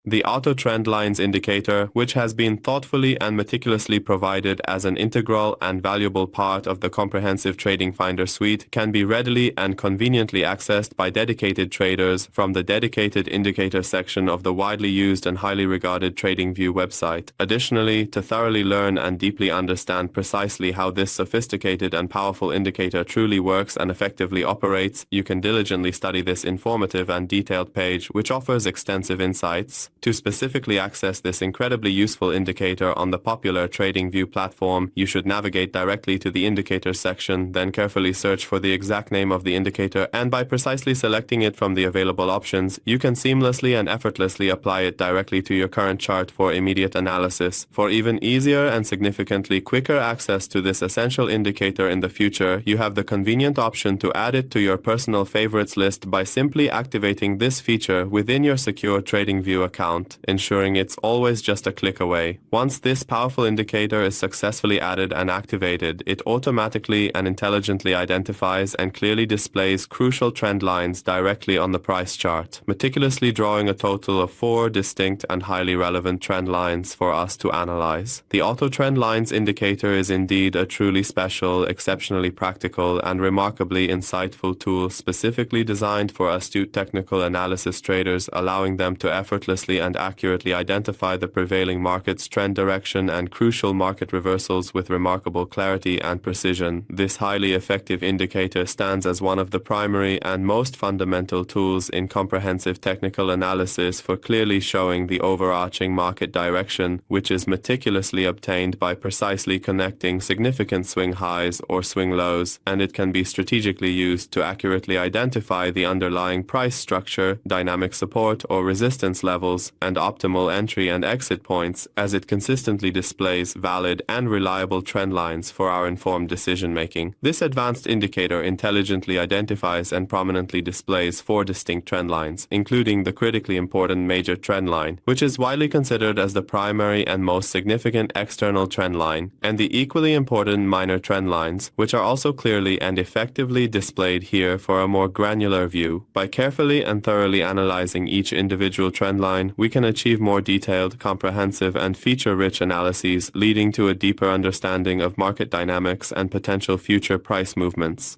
The Auto TrendLines Indicator, which has been thoughtfully and meticulously provided as an integral and valuable part of the comprehensive TradingFinder suite, can be readily and conveniently accessed by dedicated traders from the dedicated indicator section of the widely used and highly regarded TradingView website. Additionally, to thoroughly learn and deeply understand precisely how this sophisticated and powerful indicator truly works and effectively operates, you can diligently study this informative and detailed page, which offers extensive insights. To specifically access this incredibly useful indicator on the popular TradingView platform, you should navigate directly to the indicator section, then carefully search for the exact name of the indicator, and by precisely selecting it from the available options, you can seamlessly and effortlessly apply it directly to your current chart for immediate analysis. For even easier and significantly quicker access to this essential indicator in the future, you have the convenient option to add it to your personal favorites list by simply activating this feature within your secure TradingView account, ensuring it's always just a click away. Once this powerful indicator is successfully added and activated, it automatically and intelligently identifies and clearly displays crucial trend lines directly on the price chart, meticulously drawing a total of 4 distinct and highly relevant trend lines for us to analyze. The Auto TrendLines Indicator is indeed a truly special, exceptionally practical, and remarkably insightful tool specifically designed for astute technical analysis traders, allowing them to effortlessly and accurately identify the prevailing market's trend direction and crucial market reversals with remarkable clarity and precision. This highly effective indicator stands as one of the primary and most fundamental tools in comprehensive technical analysis for clearly showing the overarching market direction, which is meticulously obtained by precisely connecting significant swing highs or swing lows, and it can be strategically used to accurately identify the underlying price structure, dynamic support or resistance levels, and optimal entry and exit points, as it consistently displays valid and reliable trend lines for our informed decision-making. This advanced indicator intelligently identifies and prominently displays 4 distinct trend lines, including the critically important major trend line, which is widely considered as the primary and most significant external trend line, and the equally important minor trend lines, which are also clearly and effectively displayed here for a more granular view. By carefully and thoroughly analyzing each individual trend line, we can achieve more detailed, comprehensive, and feature-rich analyses, leading to a deeper understanding of market dynamics and potential future price movements.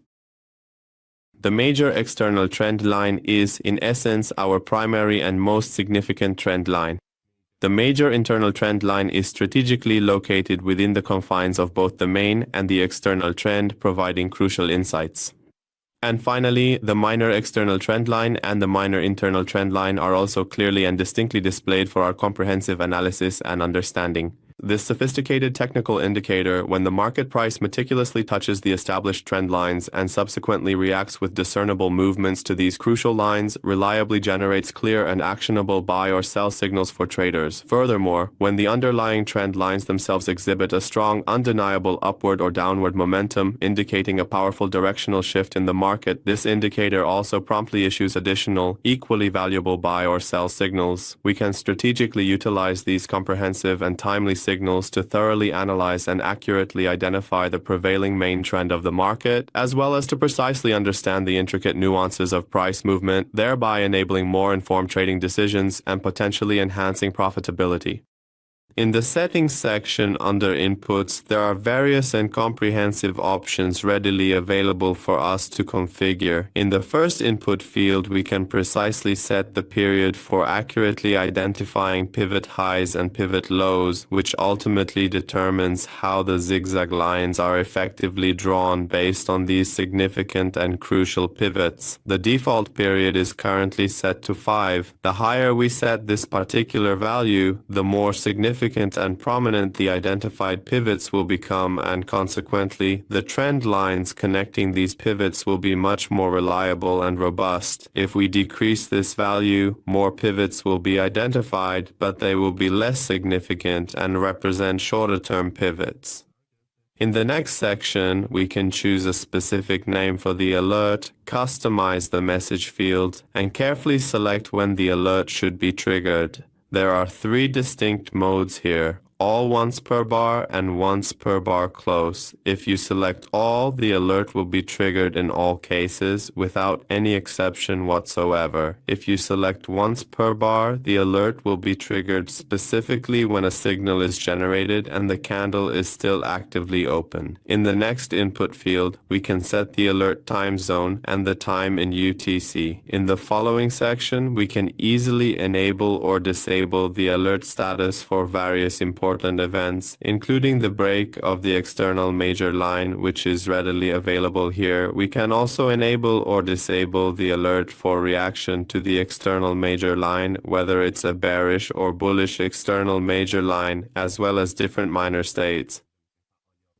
The major external trend line is, in essence, our primary and most significant trend line. The major internal trend line is strategically located within the confines of both the main and the external trend, providing crucial insights. And finally, the minor external trend line and the minor internal trend line are also clearly and distinctly displayed for our comprehensive analysis and understanding. This sophisticated technical indicator, when the market price meticulously touches the established trend lines and subsequently reacts with discernible movements to these crucial lines, reliably generates clear and actionable buy or sell signals for traders. Furthermore, when the underlying trend lines themselves exhibit a strong, undeniable upward or downward momentum, indicating a powerful directional shift in the market, this indicator also promptly issues additional, equally valuable buy or sell signals. We can strategically utilize these comprehensive and timely signals to thoroughly analyze and accurately identify the prevailing main trend of the market, as well as to precisely understand the intricate nuances of price movement, thereby enabling more informed trading decisions and potentially enhancing profitability. In the Settings section under Inputs, there are various and comprehensive options readily available for us to configure. In the first input field, we can precisely set the period for accurately identifying pivot highs and pivot lows, which ultimately determines how the zigzag lines are effectively drawn based on these significant and crucial pivots. The default period is currently set to 5. The higher we set this particular value, the more significant and prominent the identified pivots will become, and consequently, the trend lines connecting these pivots will be much more reliable and robust. If we decrease this value, more pivots will be identified, but they will be less significant and represent shorter-term pivots. In the next section, we can choose a specific name for the alert, customize the message field, and carefully select when the alert should be triggered. There are 3 distinct modes here: all once per bar and once per bar close. If you select all, the alert will be triggered in all cases without any exception whatsoever. If you select once per bar, the alert will be triggered specifically when a signal is generated and the candle is still actively open. In the next input field, we can set the alert time zone and the time in UTC. In the following section, we can easily enable or disable the alert status for various important events, including the break of the external major line, which is readily available here. We can also enable or disable the alert for reaction to the external major line, whether it's a bearish or bullish external major line, as well as different minor states.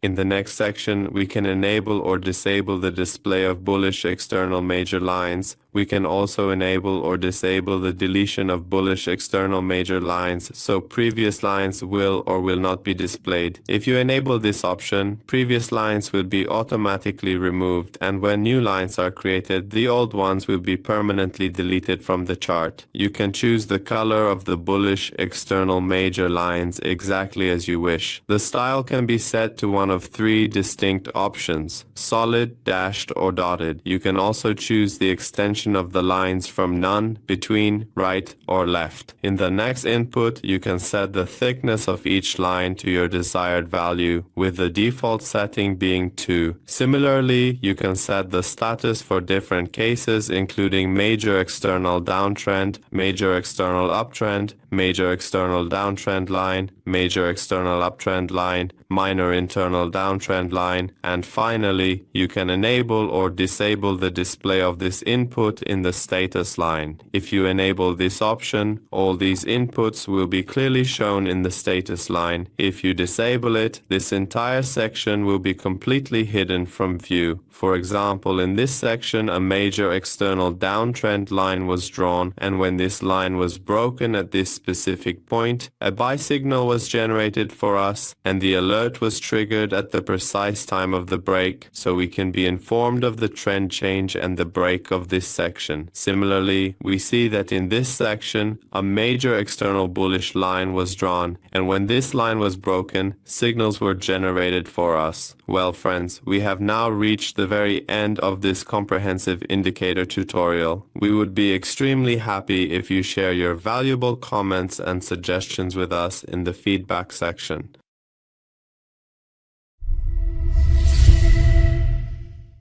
In the next section, we can enable or disable the display of bullish external major lines. We can also enable or disable the deletion of bullish external major lines, so previous lines will or will not be displayed. If you enable this option, previous lines will be automatically removed, and when new lines are created, the old ones will be permanently deleted from the chart. You can choose the color of the bullish external major lines exactly as you wish. The style can be set to one of three distinct options: solid, dashed, or dotted. You can also choose the extension of the lines from none, between, right, or left. In the next input, you can set the thickness of each line to your desired value, with the default setting being 2. Similarly, you can set the status for different cases, including major external downtrend, major external uptrend, major external downtrend line, major external uptrend line, minor internal downtrend line, and finally, you can enable or disable the display of this input in the status line. If you enable this option, all these inputs will be clearly shown in the status line. If you disable it, this entire section will be completely hidden from view. For example, in this section, a major external downtrend line was drawn, and when this line was broken at this specific point, a buy signal was generated for us, and the alert was triggered at the precise time of the break, so we can be informed of the trend change and the break of this section. Similarly, we see that in this section, a major external bullish line was drawn, and when this line was broken, signals were generated for us. Well, friends, we have now reached the very end of this comprehensive indicator tutorial. We would be extremely happy if you share your valuable comments and suggestions with us in the feedback section.